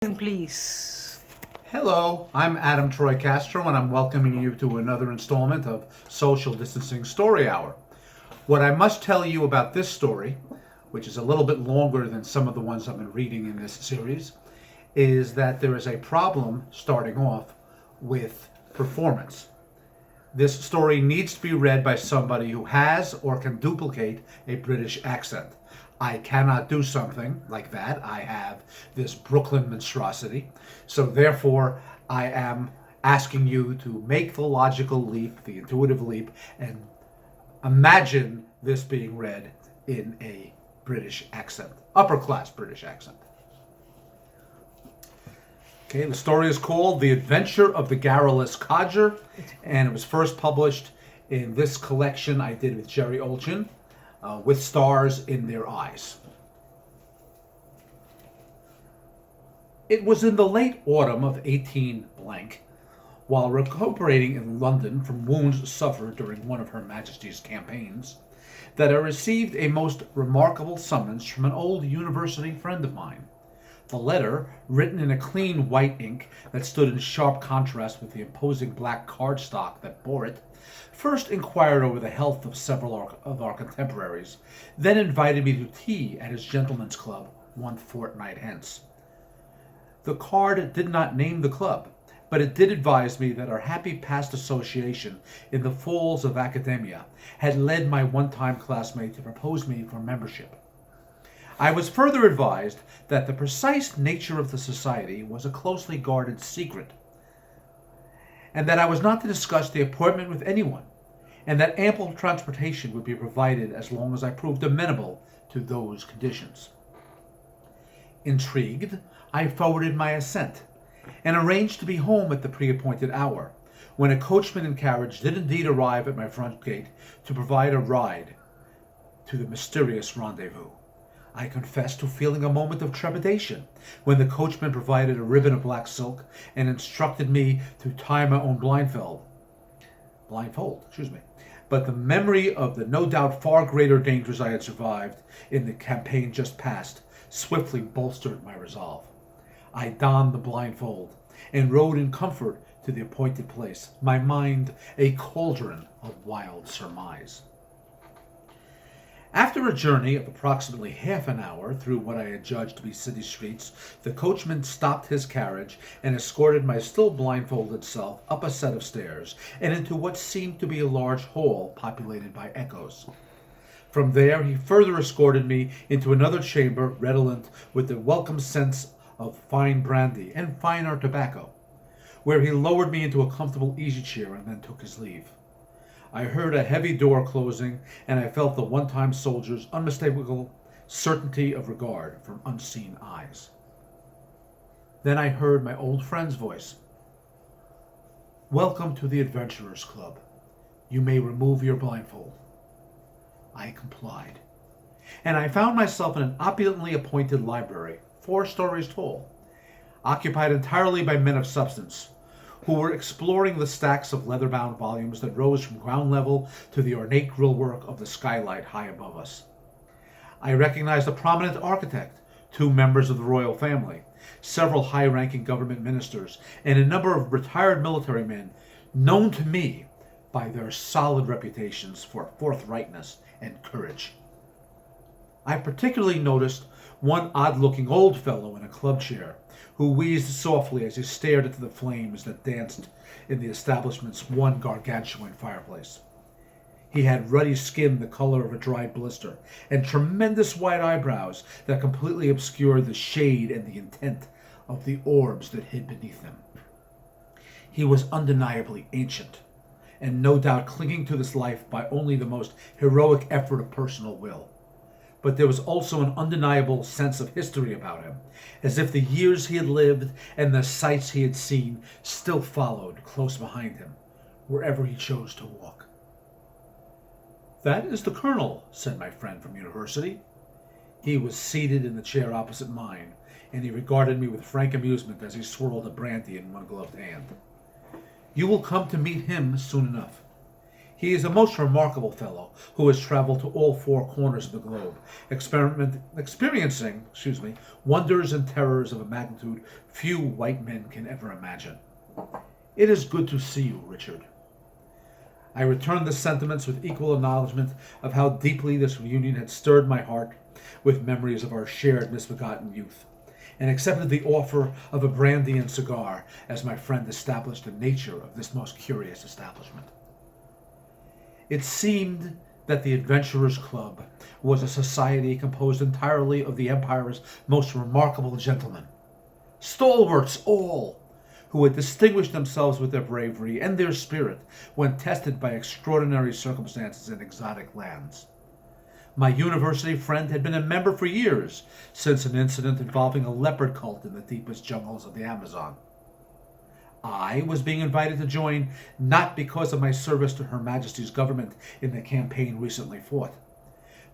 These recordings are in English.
Please. Hello, I'm Adam Troy Castro, and I'm welcoming you to another installment of Social Distancing Story Hour. What I must tell you about this story, which is a little bit longer than some of the ones I've been reading in this series, is that there is a problem starting off with performance. This story needs to be read by somebody who has or can duplicate a British accent. I cannot do something like that. I have this Brooklyn monstrosity. So therefore, I am asking you to make the logical leap, the intuitive leap, and imagine this being read in a British accent, upper class British accent. Okay, the story is called The Adventure of the Garrulous Codger, and it was first published in this collection I did with Jerry Olchin, with stars in their eyes. It was in the late autumn of 18 blank, while recuperating in London from wounds suffered during one of Her Majesty's campaigns, that I received a most remarkable summons from an old university friend of mine. The letter, written in a clean white ink that stood in sharp contrast with the imposing black cardstock that bore it, first inquired over the health of several of our contemporaries, then invited me to tea at his gentleman's club one fortnight hence. The card did not name the club, but it did advise me that our happy past association in the falls of academia had led my one-time classmate to propose me for membership. I was further advised that the precise nature of the society was a closely guarded secret, and that I was not to discuss the appointment with anyone, and that ample transportation would be provided as long as I proved amenable to those conditions. Intrigued, I forwarded my assent, and arranged to be home at the pre-appointed hour, when a coachman and carriage did indeed arrive at my front gate to provide a ride to the mysterious rendezvous. I confess to feeling a moment of trepidation when the coachman provided a ribbon of black silk and instructed me to tie my own blindfold. But the memory of the no doubt far greater dangers I had survived in the campaign just past swiftly bolstered my resolve. I donned the blindfold and rode in comfort to the appointed place, my mind a cauldron of wild surmise. After a journey of approximately half an hour through what I had judged to be city streets, the coachman stopped his carriage and escorted my still blindfolded self up a set of stairs and into what seemed to be a large hall populated by echoes. From there he further escorted me into another chamber redolent with the welcome scents of fine brandy and finer tobacco, where he lowered me into a comfortable easy-chair and then took his leave. I heard a heavy door closing, and I felt the one-time soldier's unmistakable certainty of regard from unseen eyes. Then I heard my old friend's voice. "Welcome to the Adventurers Club. You may remove your blindfold." I complied, and I found myself in an opulently appointed library, 4 stories tall, occupied entirely by men of substance, who were exploring the stacks of leather-bound volumes that rose from ground level to the ornate grillwork of the skylight high above us. I recognized a prominent architect, 2 members of the royal family, several high-ranking government ministers, and a number of retired military men known to me by their solid reputations for forthrightness and courage. I particularly noticed one odd-looking old fellow in a club chair, who wheezed softly as he stared into the flames that danced in the establishment's one gargantuan fireplace. He had ruddy skin the color of a dried blister, and tremendous white eyebrows that completely obscured the shade and the intent of the orbs that hid beneath them. He was undeniably ancient, and no doubt clinging to this life by only the most heroic effort of personal will. But there was also an undeniable sense of history about him, as if the years he had lived and the sights he had seen still followed close behind him, wherever he chose to walk. "That is the colonel," said my friend from university. He was seated in the chair opposite mine, and he regarded me with frank amusement as he swirled a brandy in one gloved hand. "You will come to meet him soon enough. He is a most remarkable fellow who has traveled to all four corners of the globe, experiencing wonders and terrors of a magnitude few white men can ever imagine. It is good to see you, Richard. I returned the sentiments with equal acknowledgment of how deeply this reunion had stirred my heart with memories of our shared misbegotten youth, and accepted the offer of a brandy and cigar as my friend established the nature of this most curious establishment. It seemed that the Adventurers' Club was a society composed entirely of the Empire's most remarkable gentlemen, stalwarts all, who had distinguished themselves with their bravery and their spirit when tested by extraordinary circumstances in exotic lands. My university friend had been a member for years, since an incident involving a leopard cult in the deepest jungles of the Amazon. I was being invited to join not because of my service to Her Majesty's government in the campaign recently fought,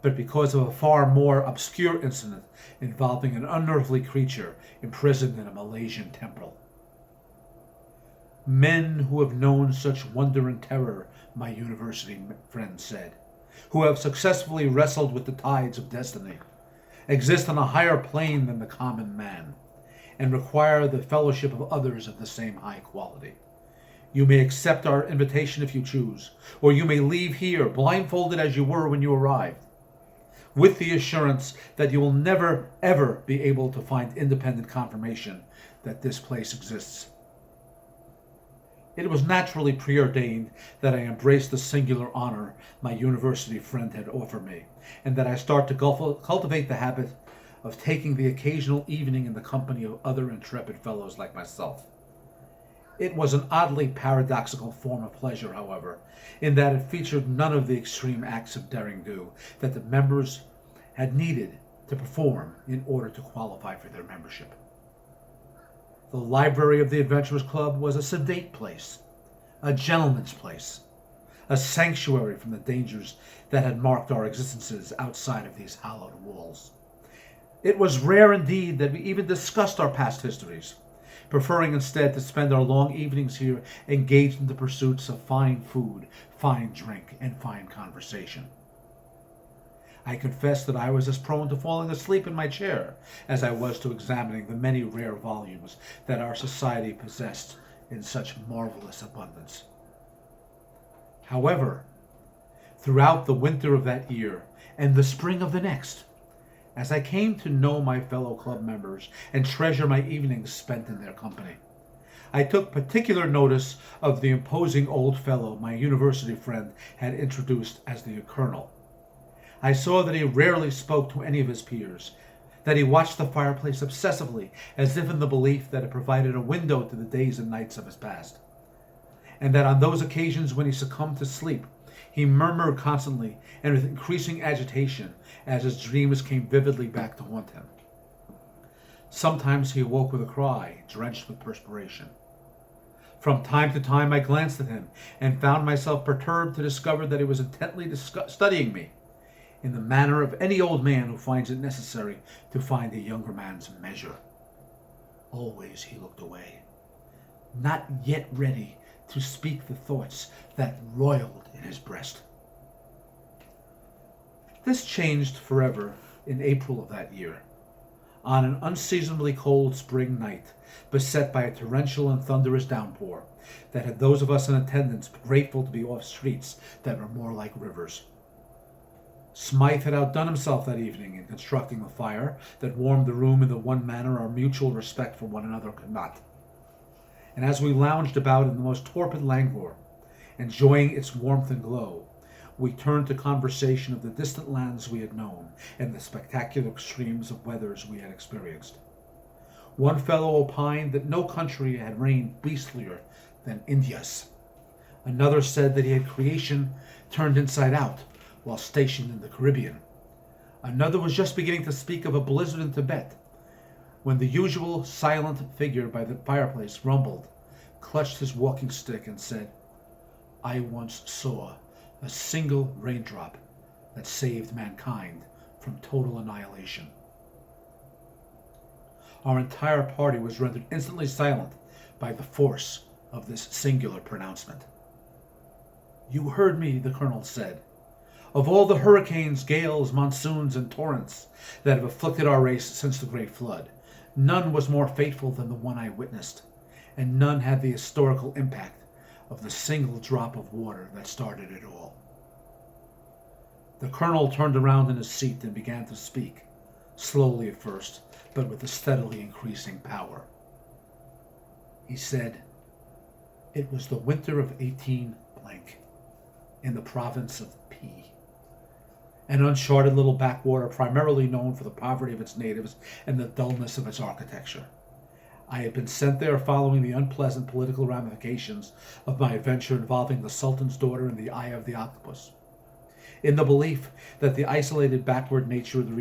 but because of a far more obscure incident involving an unearthly creature imprisoned in a Malaysian temple. Men who have known such wonder and terror, my university friend said, who have successfully wrestled with the tides of destiny, exist on a higher plane than the common man, and require the fellowship of others of the same high quality. You may accept our invitation if you choose, or you may leave here blindfolded as you were when you arrived, with the assurance that you will never, ever be able to find independent confirmation that this place exists. It was naturally preordained that I embrace the singular honor my university friend had offered me, and that I start to cultivate the habit of taking the occasional evening in the company of other intrepid fellows like myself. It was an oddly paradoxical form of pleasure, however, in that it featured none of the extreme acts of derring-do that the members had needed to perform in order to qualify for their membership. The library of the Adventurers Club was a sedate place, a gentleman's place, a sanctuary from the dangers that had marked our existences outside of these hallowed walls. It was rare indeed that we even discussed our past histories, preferring instead to spend our long evenings here engaged in the pursuits of fine food, fine drink, and fine conversation. I confess that I was as prone to falling asleep in my chair as I was to examining the many rare volumes that our society possessed in such marvelous abundance. However, throughout the winter of that year and the spring of the next, as I came to know my fellow club members and treasure my evenings spent in their company, I took particular notice of the imposing old fellow my university friend had introduced as the Colonel. I saw that he rarely spoke to any of his peers, that he watched the fireplace obsessively as if in the belief that it provided a window to the days and nights of his past, and that on those occasions when he succumbed to sleep, he murmured constantly and with increasing agitation as his dreams came vividly back to haunt him. Sometimes he awoke with a cry, drenched with perspiration. From time to time I glanced at him and found myself perturbed to discover that he was intently studying me, in the manner of any old man who finds it necessary to find a younger man's measure. Always he looked away, not yet ready to speak the thoughts that roiled in his breast. This changed forever in April of that year, on an unseasonably cold spring night, beset by a torrential and thunderous downpour that had those of us in attendance grateful to be off streets that were more like rivers. Smythe had outdone himself that evening in constructing the fire that warmed the room in the one manner our mutual respect for one another could not. And as we lounged about in the most torpid languor, enjoying its warmth and glow, we turned to conversation of the distant lands we had known and the spectacular extremes of weathers we had experienced. One fellow opined that no country had reigned beastlier than India's. Another said that he had creation turned inside out while stationed in the Caribbean. Another was just beginning to speak of a blizzard in Tibet, when the usual silent figure by the fireplace rumbled, clutched his walking stick, and said, "I once saw a single raindrop that saved mankind from total annihilation." Our entire party was rendered instantly silent by the force of this singular pronouncement. You heard me, the colonel said. Of all the hurricanes, gales, monsoons, and torrents that have afflicted our race since the Great Flood, none was more fateful than the one I witnessed, and none had the historical impact of the single drop of water that started it all. The colonel turned around in his seat and began to speak, slowly at first, but with a steadily increasing power. He said, "It was the winter of 18 blank, in the province of P, an uncharted little backwater primarily known for the poverty of its natives and the dullness of its architecture. I had been sent there following the unpleasant political ramifications of my adventure involving the Sultan's daughter in the Eye of the Octopus, in the belief that the isolated backward nature of the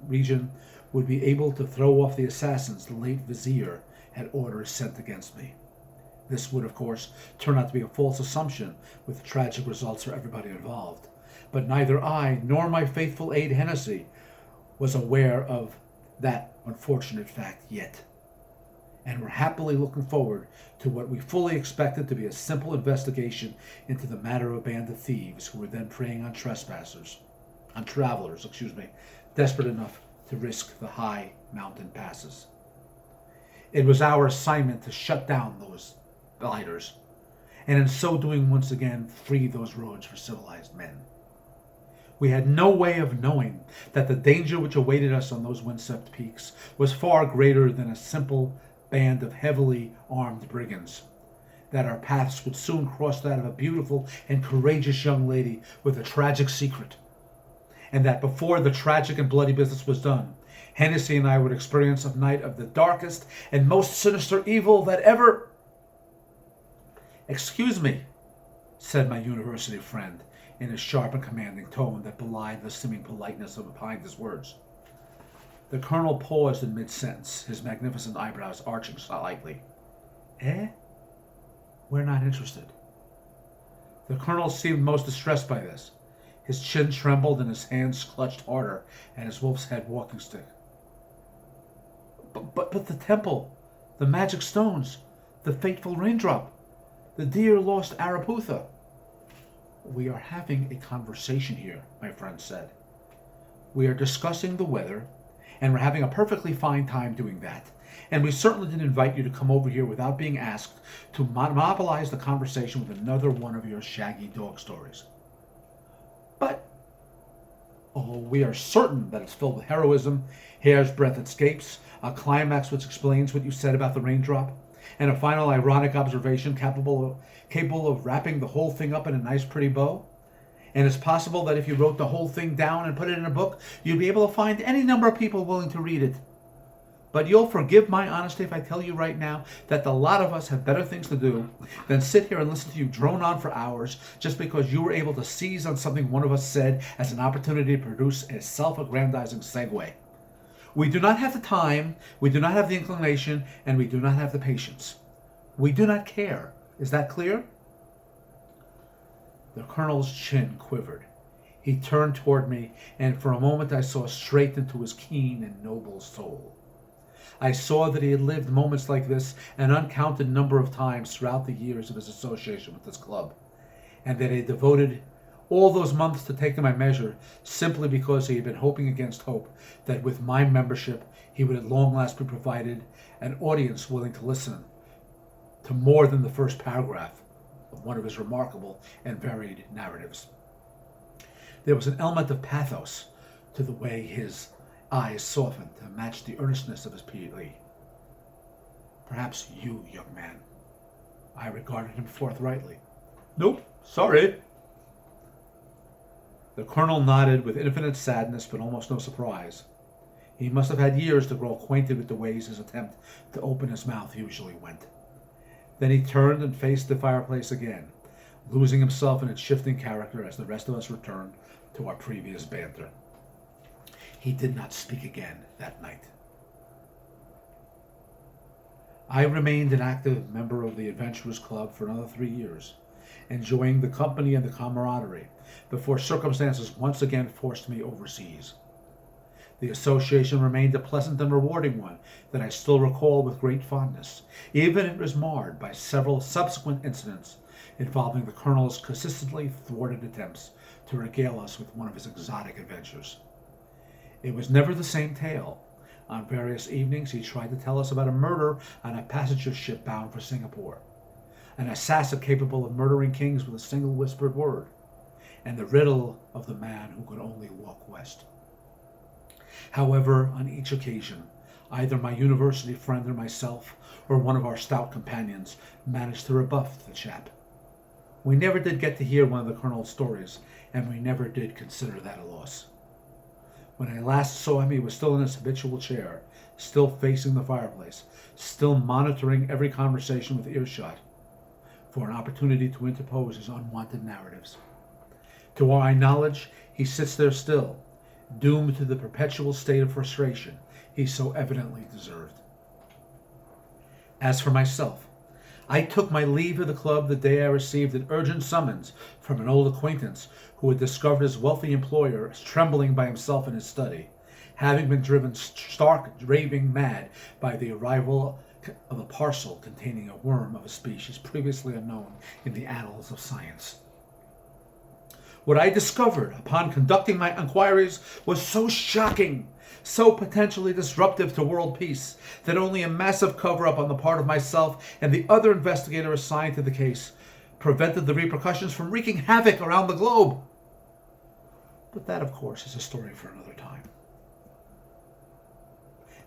region would be able to throw off the assassins the late vizier had orders sent against me. This would, of course, turn out to be a false assumption with tragic results for everybody involved, but neither I nor my faithful aide Hennessy was aware of that unfortunate fact yet, and were happily looking forward to what we fully expected to be a simple investigation into the matter of a band of thieves who were then preying on travelers, desperate enough to risk the high mountain passes. It was our assignment to shut down those gliders, and in so doing once again free those roads for civilized men. We had no way of knowing that the danger which awaited us on those windswept peaks was far greater than a simple band of heavily armed brigands, that our paths would soon cross that of a beautiful and courageous young lady with a tragic secret, and that before the tragic and bloody business was done, Hennessy and I would experience a night of the darkest and most sinister evil that ever... "Excuse me," said my university friend, in a sharp and commanding tone that belied the seeming politeness behind his words. The colonel paused in mid-sentence, his magnificent eyebrows arching slightly. "Eh? We're not interested." The colonel seemed most distressed by this. His chin trembled and his hands clutched harder at his wolf's head walking stick. But the temple, the magic stones, the fateful raindrop, the dear lost Araputha." "We are having a conversation here," my friend said. "We are discussing the weather, and we're having a perfectly fine time doing that. And we certainly didn't invite you to come over here without being asked to monopolize the conversation with another one of your shaggy dog stories." "But..." "Oh, we are certain that it's filled with heroism, hair's breadth escapes, a climax which explains what you said about the raindrop, and a final ironic observation capable of wrapping the whole thing up in a nice pretty bow. And it's possible that if you wrote the whole thing down and put it in a book, you'd be able to find any number of people willing to read it. But you'll forgive my honesty if I tell you right now that the lot of us have better things to do than sit here and listen to you drone on for hours just because you were able to seize on something one of us said as an opportunity to produce a self-aggrandizing segue. We do not have the time, we do not have the inclination, and we do not have the patience. We do not care. Is that clear?" The colonel's chin quivered. He turned toward me, and for a moment I saw straight into his keen and noble soul. I saw that he had lived moments like this an uncounted number of times throughout the years of his association with this club, and that he had devoted all those months to taking my measure simply because he had been hoping against hope that with my membership he would at long last be provided an audience willing to listen to more than the first paragraph of one of his remarkable and varied narratives. There was an element of pathos to the way his eyes softened to match the earnestness of his plea. "Perhaps you, young man." I regarded him forthrightly. "Nope, sorry." The colonel nodded with infinite sadness but almost no surprise. He must have had years to grow acquainted with the ways his attempt to open his mouth usually went. Then he turned and faced the fireplace again, losing himself in its shifting character as the rest of us returned to our previous banter. He did not speak again that night. I remained an active member of the Adventurers Club for another 3 years, enjoying the company and the camaraderie, before circumstances once again forced me overseas. The association remained a pleasant and rewarding one that I still recall with great fondness, even if it was marred by several subsequent incidents involving the Colonel's consistently thwarted attempts to regale us with one of his exotic adventures. It was never the same tale. On various evenings, he tried to tell us about a murder on a passenger ship bound for Singapore, an assassin capable of murdering kings with a single whispered word, and the riddle of the man who could only walk west. However, on each occasion, either my university friend or myself, or one of our stout companions, managed to rebuff the chap. We never did get to hear one of the Colonel's stories, and we never did consider that a loss. When I last saw him, he was still in his habitual chair, still facing the fireplace, still monitoring every conversation with earshot, for an opportunity to interpose his unwanted narratives. To our knowledge, he sits there still, doomed to the perpetual state of frustration he so evidently deserved. As for myself, I took my leave of the club the day I received an urgent summons from an old acquaintance who had discovered his wealthy employer trembling by himself in his study, having been driven stark raving mad by the arrival of a parcel containing a worm of a species previously unknown in the annals of science. What I discovered upon conducting my inquiries was so shocking, so potentially disruptive to world peace, that only a massive cover-up on the part of myself and the other investigator assigned to the case prevented the repercussions from wreaking havoc around the globe. But that, of course, is a story for another time.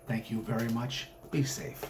Thank you very much. Be safe.